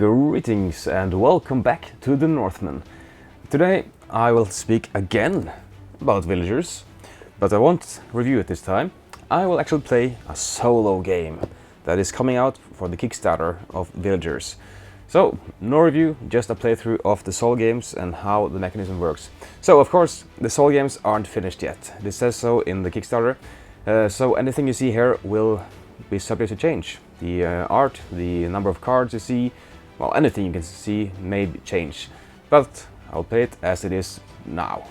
Greetings and welcome back to the Northman. Today I will speak again about villagers, but I won't review it this time. I will actually play a solo game that is coming out for the Kickstarter of villagers. So, no review, just a playthrough of the solo games and how the mechanism works. So, of course, the solo games aren't finished yet. This says so in the Kickstarter. So anything you see here will be subject to change. The art, the number of cards you see, well, anything you can see may change, but I'll play it as it is now.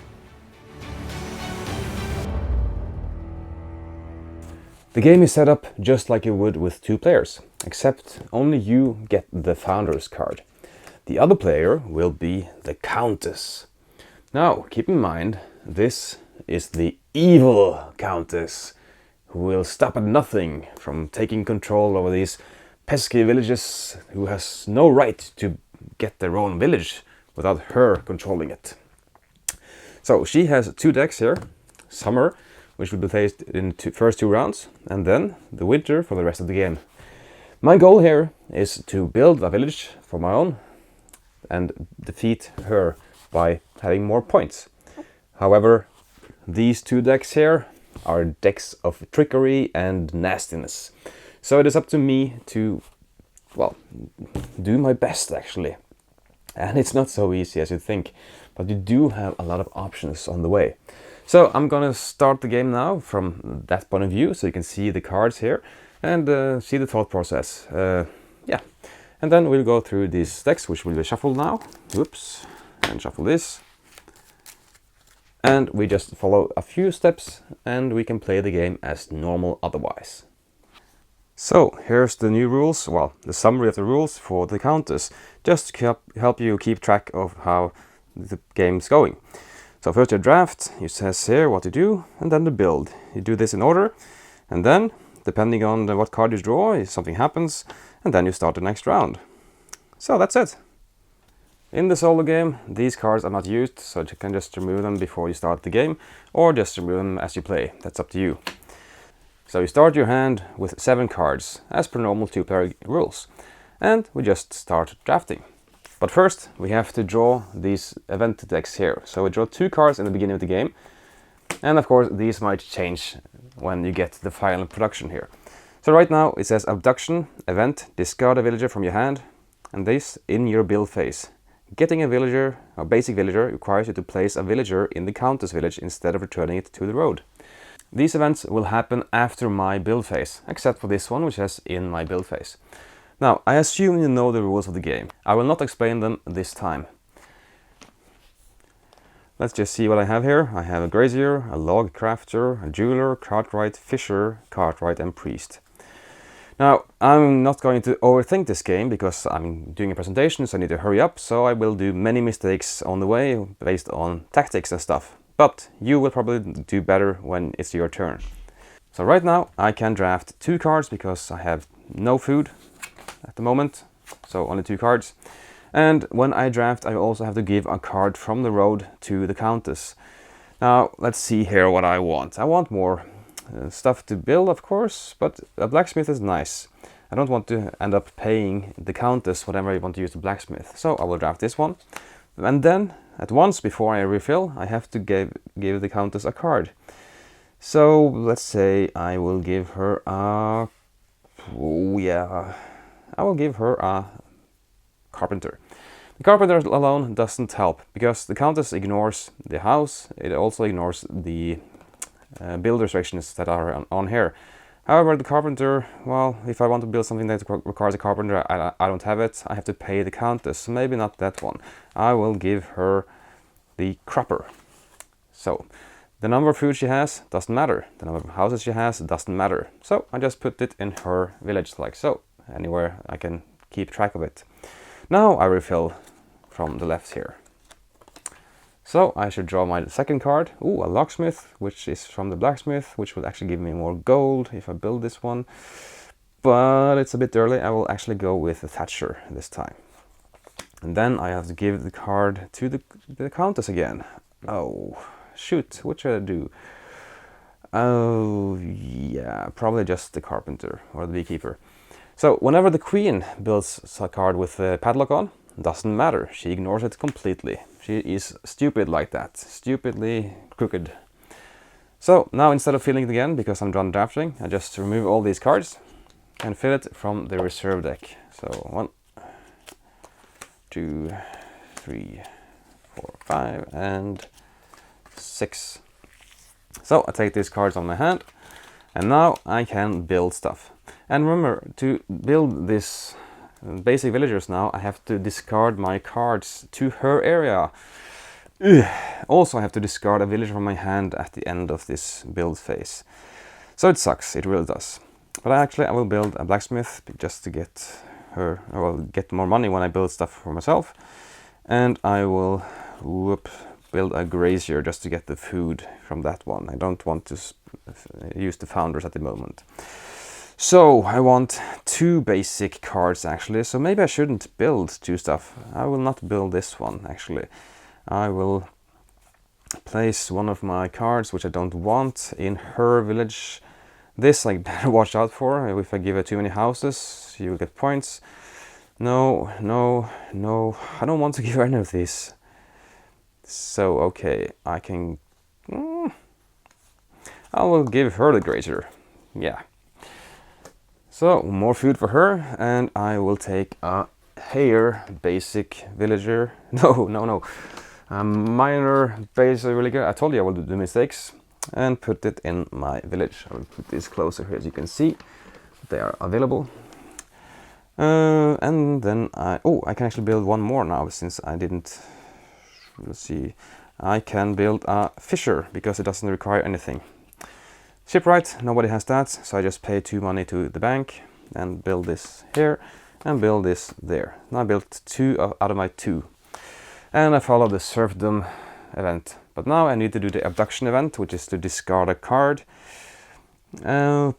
The game is set up just like you would with two players, except only you get the founder's card. The other player will be the countess. Now, keep in mind, this is the evil countess, who will stop at nothing from taking control over these pesky villages who has no right to get their own village without her controlling it. So she has two decks here, summer, which will be placed in first two rounds, and then the winter for the rest of the game. My goal here is to build a village for my own and defeat her by having more points. However, these two decks here are decks of trickery and nastiness. So it is up to me to, well, do my best actually. And it's not so easy as you think, but you do have a lot of options on the way. So I'm gonna start the game now from that point of view, so you can see the cards here and see the thought process. Yeah, and then we'll go through these decks, which will be shuffled now. Whoops, and shuffle this. And we just follow a few steps and we can play the game as normal otherwise. So here's the new rules, well, the summary of the rules for the countess, just to help you keep track of how the game's going. So first your draft, it says here what you do, and then the build. You do this in order, and then, depending on what card you draw, if something happens, and then you start the next round. So that's it. In the solo game, these cards are not used, so you can just remove them before you start the game, or just remove them as you play. That's up to you. So you start your hand with 7 cards, as per normal two-player rules, and we just start drafting. But first, we have to draw these event decks here. So we draw 2 cards in the beginning of the game, and of course these might change when you get the final production here. So right now it says abduction, event, discard a villager from your hand, and this in your build phase. Getting a villager, a basic villager, requires you to place a villager in the countess village instead of returning it to the road. These events will happen after my build phase, except for this one, which says in my build phase. Now, I assume you know the rules of the game. I will not explain them this time. Let's just see what I have here. I have a grazier, a log crafter, a jeweler, cartwright, fisher, cartwright, and priest. Now, I'm not going to overthink this game because I'm doing a presentation, so I need to hurry up, so I will do many mistakes on the way based on tactics and stuff. But you will probably do better when it's your turn. So right now I can draft 2 cards because I have no food at the moment, so only 2 cards. And when I draft, I also have to give a card from the road to the countess. Now let's see here what I want. I want more stuff to build, of course, but a blacksmith is nice. I don't want to end up paying the countess whatever I want to use the blacksmith. So I will draft this one. And then, at once before I refill, I have to give the countess a card. So, let's say I will give her a... Oh, yeah. I will give her a carpenter. The carpenter alone doesn't help, because the countess ignores the house. It also ignores the build restrictions that are on here. However, the carpenter, well, if I want to build something that requires a carpenter, I don't have it. I have to pay the countess. Maybe not that one. I will give her the cropper. So, the number of food she has doesn't matter. The number of houses she has doesn't matter. So, I just put it in her village like so. Anywhere I can keep track of it. Now I refill from the left here. So I should draw my second card. Ooh, a locksmith, which is from the blacksmith, which will actually give me more gold if I build this one. But it's a bit early. I will actually go with the thatcher this time. And then I have to give the card to the countess again. Oh, shoot, what should I do? Oh, yeah, probably just the carpenter or the beekeeper. So whenever the queen builds a card with a padlock on, doesn't matter. She ignores it completely. She is stupid like that. Stupidly crooked. So now instead of filling it again, because I'm done drafting, I just remove all these cards and fill it from the reserve deck. So 1, 2, 3, 4, 5, and 6. So I take these cards on my hand, and now I can build stuff. And remember, to build this basic villagers now, I have to discard my cards to her area. Ugh. Also, I have to discard a villager from my hand at the end of this build phase. So it sucks, it really does. But I will build a blacksmith just to get her, or get more money when I build stuff for myself. And I will build a grazier just to get the food from that one. I don't want to use the founders at the moment. So I want 2 basic cards actually, so maybe I shouldn't build 2 stuff. I will not build this one actually. I will place one of my cards which I don't want in her village. This I better watch out for. If I give her too many houses, you will get points. No, no, no, I don't want to give her any of these. So okay, I can... I will give her the grazier. Yeah. So, more food for her, and I will take a hare basic villager. No. A minor basic villager. I told you I will do mistakes. And put it in my village. I will put this closer here, as you can see. They are available. And then I can actually build one more now, since I didn't... Let's see. I can build a fisher, because it doesn't require anything. Shipwright, nobody has that, so I just pay 2 money to the bank and build this here and build this there. Now I built 2 out of my 2. And I follow the serfdom event. But now I need to do the abduction event, which is to discard a card. Yeah,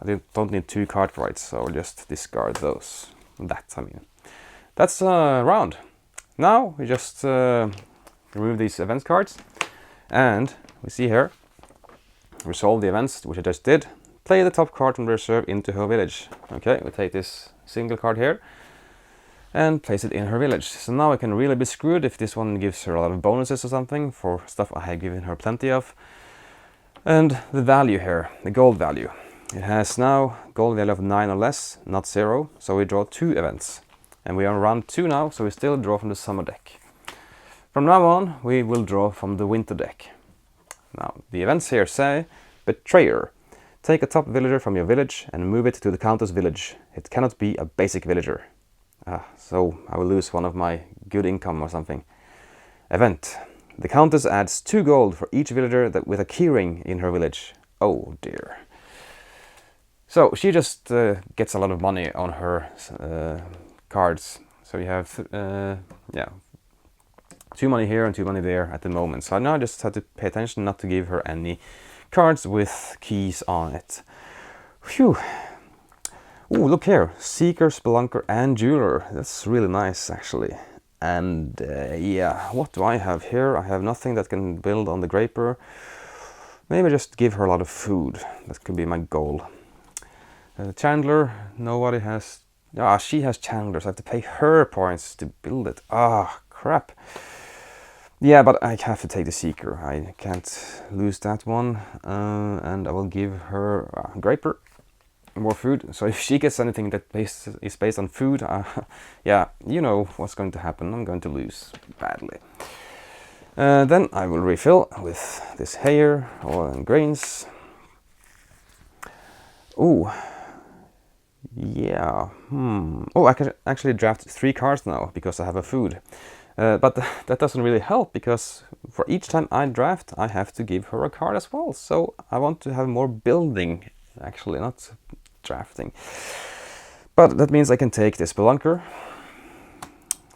I don't need 2 card rights, so I'll just discard those. That's a round. Now we just remove these events cards, and we see here, resolve the events, which I just did. Play the top card from the reserve into her village. Okay, we take this single card here and place it in her village. So now I can really be screwed if this one gives her a lot of bonuses or something for stuff I have given her plenty of. And the value here, the gold value. It has now gold value of 9 or less, not 0. So we draw 2 events. And we are on round 2 now, so we still draw from the summer deck. From now on, we will draw from the winter deck. Now, the events here say, Betrayer. Take a top villager from your village and move it to the countess village. It cannot be a basic villager. So I will lose one of my good income or something. Event. The countess adds 2 gold for each villager with a keyring in her village. Oh dear. So she just gets a lot of money on her cards. So you have, 2 money here and 2 money there at the moment. So now I just have to pay attention not to give her any cards with keys on it. Phew. Ooh, look here. Seeker, Spelunker and Jeweler. That's really nice actually. And what do I have here? I have nothing that can build on the Graper. Maybe just give her a lot of food. That could be my goal. Chandler, nobody has... she has Chandler, so I have to pay her points to build it. Crap. Yeah, but I have to take the Seeker. I can't lose that one. And I will give her Graper. More food. So if she gets anything that is based on food, you know what's going to happen. I'm going to lose badly. Then I will refill with this hare or grains. Ooh. Yeah. Oh, I can actually draft 3 cards now because I have a food. But that doesn't really help, because for each time I draft, I have to give her a card as well. So I want to have more building, actually, not drafting. But that means I can take this Spelunker,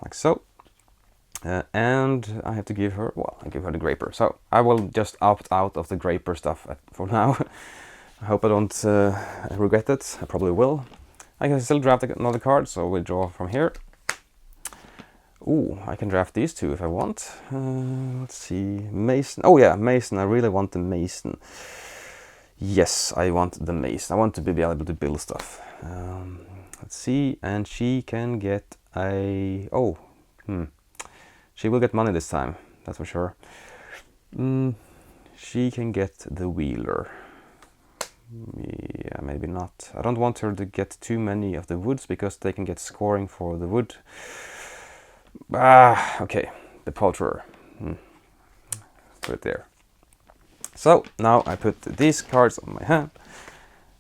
like so. And I have to give her, I give her the Graper. So I will just opt out of the Graper stuff for now. I hope I don't regret it. I probably will. I can still draft another card, so we draw from here. Ooh, I can draft these 2 if I want. Let's see, Mason. Oh yeah, Mason. I really want the Mason. Yes, I want the mace. I want to be able to build stuff. Let's see, and she can get a... Oh, she will get money this time, that's for sure. She can get the wheeler. Yeah, maybe not. I don't want her to get too many of the woods because they can get scoring for the wood. Okay, the poulterer. Put it there. So now I put these cards on my hand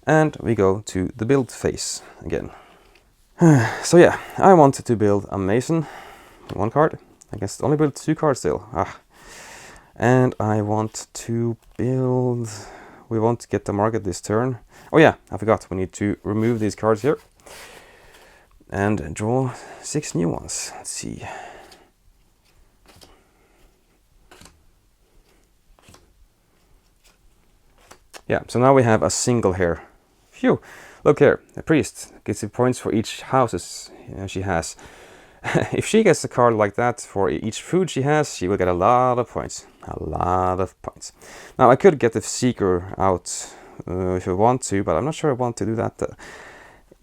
and we go to the build phase again. So yeah, I want to build a mason. One card. I guess only build 2 cards still. And I want to build... We won't get the market this turn. Oh yeah, I forgot. We need to remove these cards here. And draw 6 new ones. Let's see. Yeah, so now we have a single here. Phew! Look here, the priest gets the points for each houses she has. If she gets a card like that for each food she has, she will get a lot of points. A lot of points. Now I could get the seeker out if I want to, but I'm not sure I want to do that.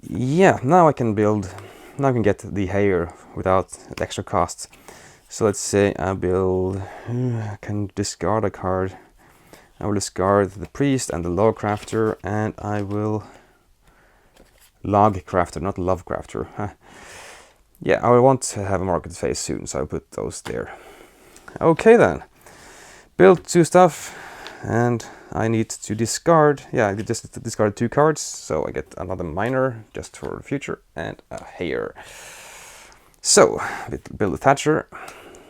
Yeah, now I can build. Now I can get the hare without the extra cost. So let's say I build. I can discard a card. I will discard the priest and the log crafter, and I will log crafter, not love crafter. Yeah, I want to have a market phase soon, so I'll put those there. Okay then. Build 2 stuff, and I need to discard. Yeah, I just discarded 2 cards, so I get another miner just for the future, and a hare. So, build a thatcher,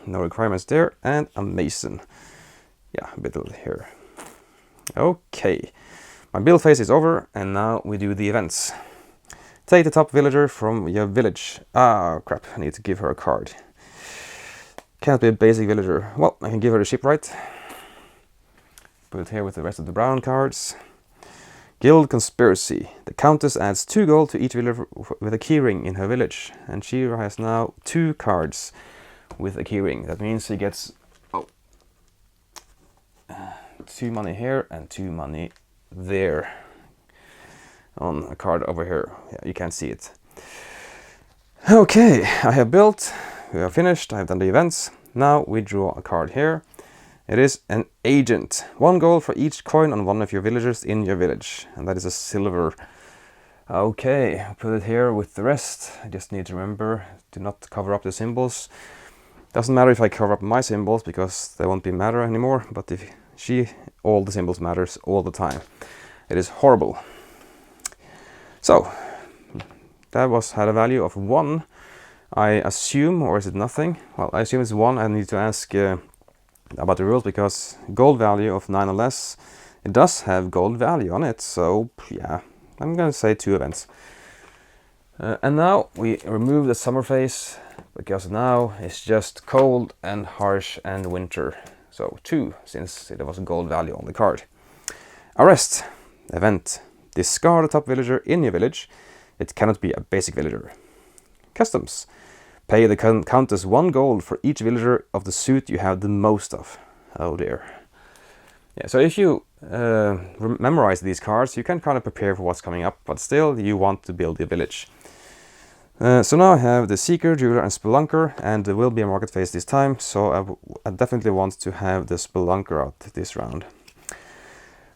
no requirements there, and a mason. Yeah, build here. Okay, my build phase is over, and now we do the events. Take the top villager from your village. Ah, crap, I need to give her a card. Can't be a basic villager. Well, I can give her a shipwright. Put it here with the rest of the brown cards. Guild Conspiracy. The Countess adds 2 gold to each villager with a keyring in her village. And she has now 2 cards with a keyring. That means she gets 2 money here and 2 money there. On a card over here. Yeah, you can't see it. Okay, I have built. We are finished. I have done the events. Now we draw a card here. It is an agent. 1 gold for each coin on one of your villagers in your village. And that is a silver. Okay, I'll put it here with the rest. I just need to remember to not cover up the symbols. Doesn't matter if I cover up my symbols because they won't be matter anymore. But if all the symbols matters all the time. It is horrible. So, that had a value of 1. I assume, or is it nothing? Well, I assume it's 1. I need to ask about the rules because gold value of 9 or less, it does have gold value on it. So, yeah, I'm going to say 2 events. And now we remove the summer phase because now it's just cold and harsh and winter. So 2, since it was a gold value on the card. Arrest. Event. Discard a top villager in your village. It cannot be a basic villager. Customs. Pay the Countess 1 gold for each villager of the suit you have the most of. Oh dear. Yeah, so if you memorize these cards, you can kind of prepare for what's coming up, but still you want to build your village. So now I have the Seeker, Jeweler and Spelunker, and there will be a market phase this time, so I definitely want to have the Spelunker out this round.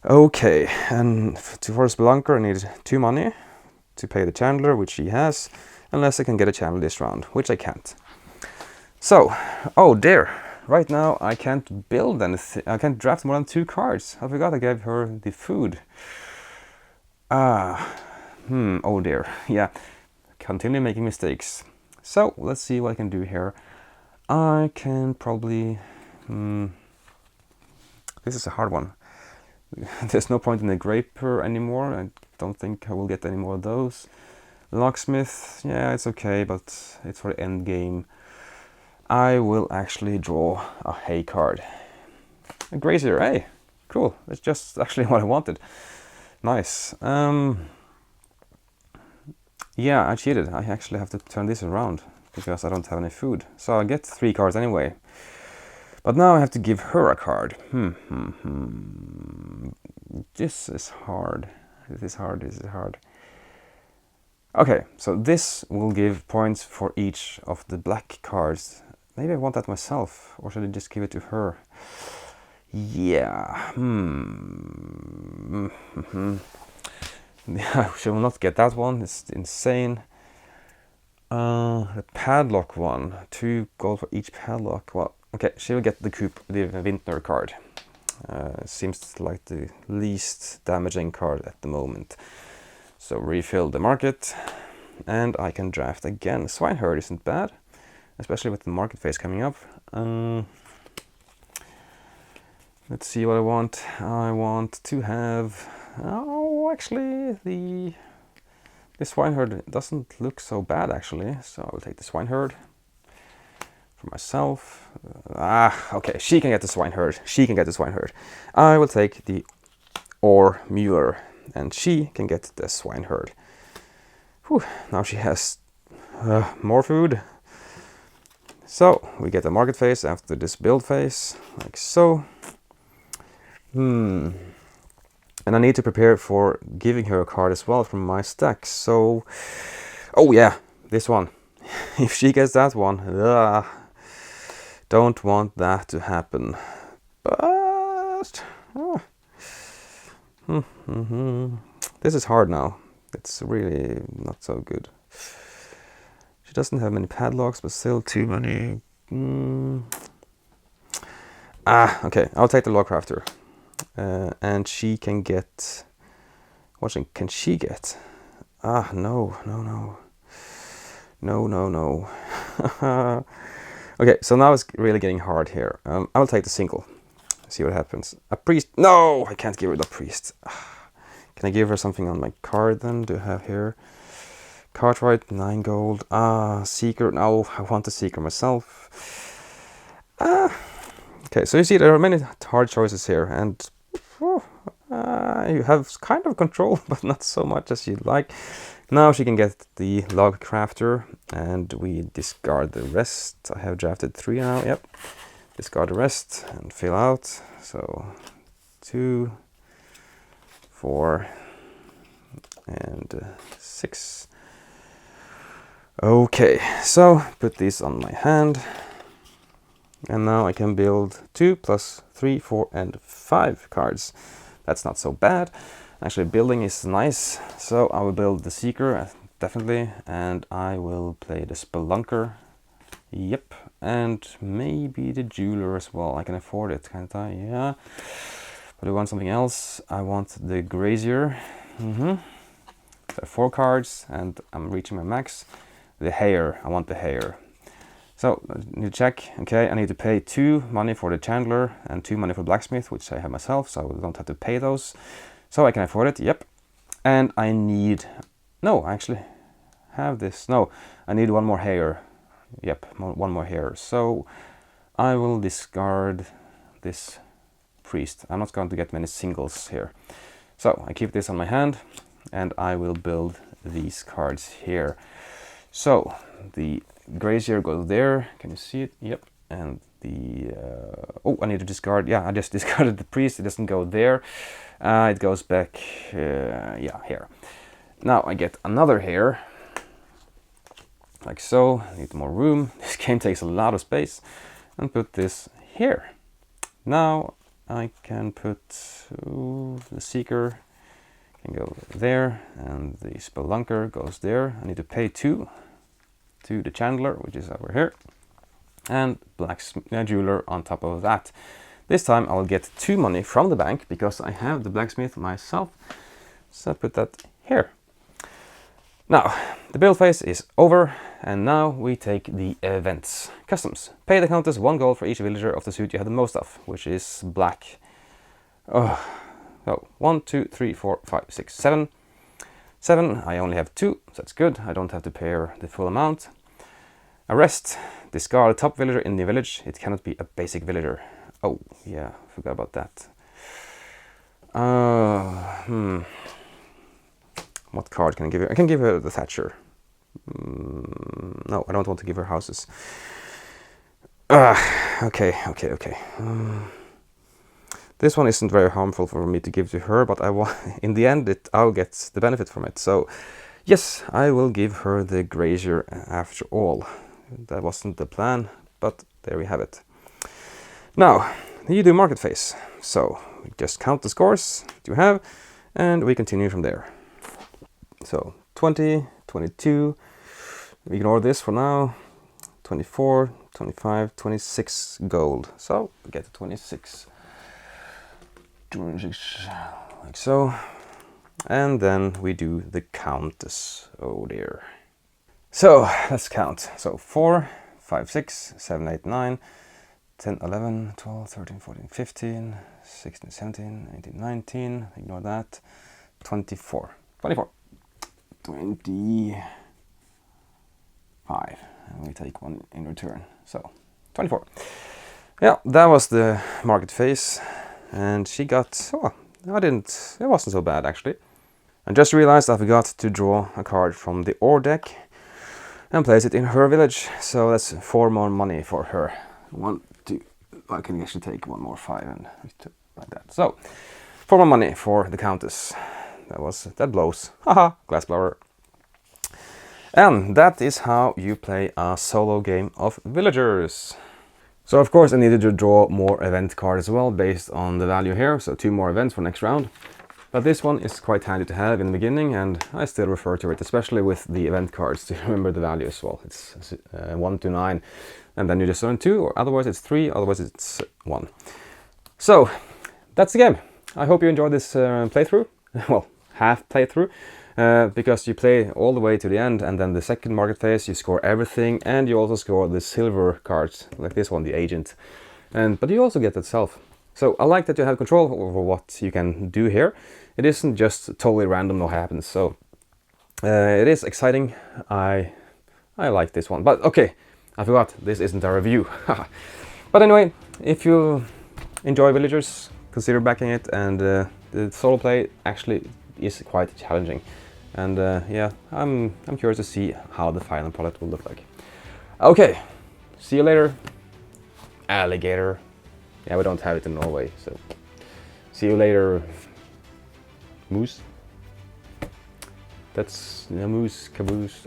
Okay, and for Spelunker I need 2 money to pay the Chandler, which he has, unless I can get a Chandler this round, which I can't. So, oh dear, right now I can't build anything, I can't draft more than 2 cards. I forgot I gave her the food. Oh dear, yeah, continue making mistakes. So, let's see what I can do here. I can probably, this is a hard one. There's no point in the Graper anymore. I don't think I will get any more of those. Locksmith, yeah, it's okay, but it's for the end game. I will actually draw a hay card. A Grazier, hey, cool. That's just actually what I wanted. Nice. Yeah, I cheated. I actually have to turn this around because I don't have any food. So I get 3 cards anyway. But now I have to give her a card. This is hard. This is hard. This is hard. Okay, so this will give points for each of the black cards. Maybe I want that myself, or should I just give it to her? Yeah. She will not get that one. It's insane. The padlock one. 2 gold for each padlock. Well, okay, she will get the Vintner card. Seems like the least damaging card at the moment. So refill the market, and I can draft again. Swineherd isn't bad, especially with the market phase coming up. Let's see what I want. I want to have... Oh, actually, the swineherd doesn't look so bad, actually. So I will take the swineherd for myself. Okay, she can get the swineherd. She can get the swineherd. I will take the Or Mueller, and she can get the swineherd. Whew, now she has more food. So we get the market phase after this build phase, like so. And I need to prepare for giving her a card as well from my stack. So, oh yeah, this one. If she gets that one, don't want that to happen. But this is hard now. It's really not so good. She doesn't have many padlocks, but still too many. Okay, I'll take the Logcrafter. And she can get... What can she get? No. Okay, so now it's really getting hard here. I will take the single. See what happens. A priest. No, I can't give her the priest. Can I give her something on my card then? Do I have here? Cartwright, 9 gold. Seeker. No, I want the Seeker myself. Okay, so you see there are many hard choices here, and you have kind of control, but not so much as you'd like. Now she can get the Logcrafter, and we discard the rest. I have drafted 3 now, yep. Discard the rest and fill out. So 2, 4, and 6. Okay, so put these on my hand. And now I can build 2 plus 3, 4, and 5 cards. That's not so bad. Actually, building is nice. So I will build the Seeker, definitely. And I will play the Spelunker. Yep. And maybe the Jeweler as well. I can afford it, can't I? Yeah. But I want something else. I want the Grazier. So 4 cards, and I'm reaching my max. The Hare. I want the Hare. So, I need to check. Okay, I need to pay 2 money for the Chandler and 2 money for Blacksmith, which I have myself, so I don't have to pay those. So I can afford it, yep. And I need... No, I actually have this. No, I need 1 more Hare. Yep, 1 more Hare. So I will discard this Priest. I'm not going to get many singles here. So I keep this on my hand, and I will build these cards here. So, the Grazier goes there. Can you see it? Yep. And the... I need to discard... Yeah, I just discarded the Priest. It doesn't go there. It goes back... yeah, here. Now I get another Hare. Like so. I need more room. This game takes a lot of space. And put this here. Now I can put... the Seeker can go there. And the Spelunker goes there. I need to pay 2 to the Chandler, which is over here, and Jeweler on top of that. This time I will get 2 money from the bank because I have the Blacksmith myself, so I put that here. Now the build phase is over, and now we take the events. Customs. Pay the Countess 1 gold for each villager of the suit you have the most of, which is black. Oh, 1, 2, 3, 4, 5, 6, 7. 7, I only have 2, so that's good. I don't have to pay her the full amount. Arrest. Discard a top villager in the village. It cannot be a basic villager. Oh, yeah, forgot about that. What card can I give her? I can give her the Thatcher. No, I don't want to give her houses. Okay. This one isn't very harmful for me to give to her, but in the end I'll get the benefit from it. So yes, I will give her the grazier after all. That wasn't the plan, but there we have it. Now, you do market phase. So we just count the scores you have, and we continue from there. So 20, 22, ignore this for now, 24, 25, 26 gold. So we get to 26. 26, like so. And then we do the countess. Oh dear. So let's count. So 4, 5, 6, 7, 8, 9, 10, 11, 12, 13, 14, 15, 16, 17, 18, 19. Ignore that. 24. 25. And we take one in return. So 24. Yeah, that was the market phase. And she got, it wasn't so bad actually. I just realized I forgot to draw a card from the ore deck and place it in her village. So that's 4 more money for her. 1, 2, I can actually take 1 more 5 and like that. So 4 more money for the countess. That blows. Haha, glass blower. And that is how you play a solo game of villagers. So of course I needed to draw more event cards as well based on the value here, so 2 more events for next round. But this one is quite handy to have in the beginning, and I still refer to it, especially with the event cards, to remember the value as well. It's 1 to 9, and then you just earn 2, or otherwise it's 3, otherwise it's 1. So that's the game. I hope you enjoyed this playthrough, well, half playthrough. Because you play all the way to the end, and then the second market phase you score everything, and you also score the silver cards like this one, the agent, but you also get itself. So I like that you have control over what you can do here. It isn't just totally random what happens, so it is exciting. I like this one, but okay, I forgot, this isn't a review. But anyway, if you enjoy villagers, consider backing it, and the solo play actually is quite challenging. And yeah, I'm curious to see how the final product will look like. Okay, see you later. Alligator. Yeah, we don't have it in Norway, so see you later. Moose. That's moose, caboose.